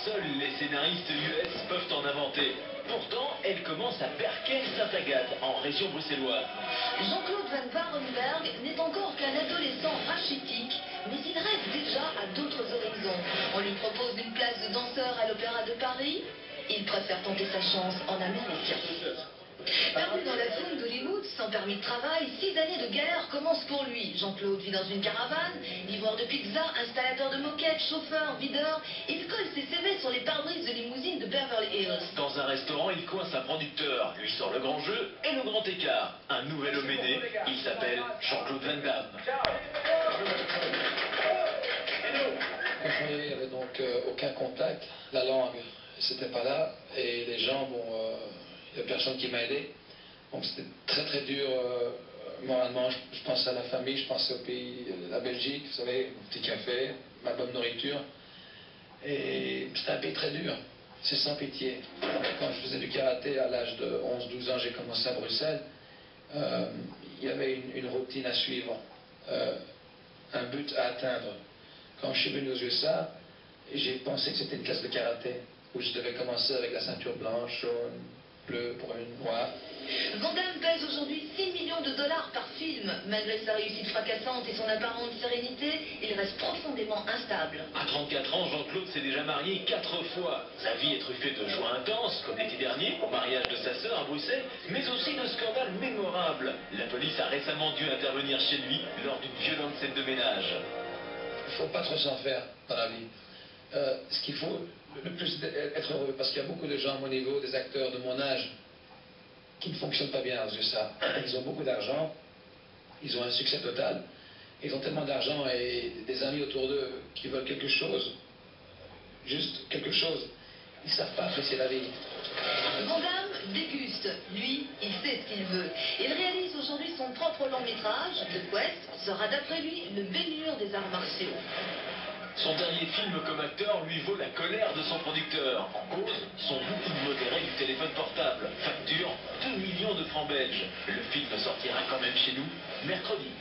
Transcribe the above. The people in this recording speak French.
seuls les scénaristes US peuvent en inventer. Pourtant, elle commence à Berkel-Saint-Agathe, en région bruxelloise. Jean-Claude Van Varenberg n'est encore qu'un adolescent rachitique, mais il rêve déjà à d'autres horizons. On lui propose une place de danseur à l'Opéra de Paris. Il préfère tenter sa chance en Amérique. Perdu dans la foule d'Hollywood, sans permis de travail, 6 années de galère commencent pour lui. Jean-Claude vit dans une caravane, livreur de pizza, installateur de moquettes, chauffeur, videur. Il colle ses CV sur les pare-brises de limousine de Beverly Hills. Dans un restaurant, il coince un producteur, lui sort le grand jeu et le grand écart. Un nouvel homme est né, il s'appelle Jean-Claude Van Damme. Il n'y avait donc aucun contact, la langue, c'était pas là, et les gens, il n'y a personne qui m'a aidé. Donc c'était très très dur moralement. Je pensais à la famille, je pensais au pays, la Belgique, vous savez, mon petit café, ma bonne nourriture. Et c'était un pays très dur, c'est sans pitié. Quand je faisais du karaté à l'âge de 11-12 ans, j'ai commencé à Bruxelles. Il y avait une routine à suivre, un but à atteindre. Quand je suis venu aux USA, j'ai pensé que c'était une classe de karaté, où je devais commencer avec la ceinture blanche, jaune, bleue, brune, noire. Van Damme pèse aujourd'hui 6 millions de dollars par film. Malgré sa réussite fracassante et son apparente sérénité, il reste profondément instable. À 34 ans, Jean-Claude s'est déjà marié 4 fois. Sa vie est truffée de joies intenses, comme l'été dernier, au mariage de sa sœur à Bruxelles, mais aussi de scandales mémorables. La police a récemment dû intervenir chez lui lors d'une violente scène de ménage. Il ne faut pas trop s'en faire dans la vie. Ce qu'il faut le plus être heureux, parce qu'il y a beaucoup de gens à mon niveau, des acteurs de mon âge, qui ne fonctionnent pas bien aux USA. Ils ont beaucoup d'argent, ils ont un succès total, ils ont tellement d'argent et des amis autour d'eux qui veulent quelque chose, juste quelque chose. Ils ne savent pas apprécier la vie. Van Damme déguste. Lui, il sait ce qu'il veut. Il réalise aujourd'hui son propre long métrage. The Quest sera d'après lui le bénur des arts martiaux. Son dernier film comme acteur lui vaut la colère de son producteur. En cause, son beaucoup modéré du téléphone portable. Facture 2 millions de francs belges. Le film sortira quand même chez nous mercredi.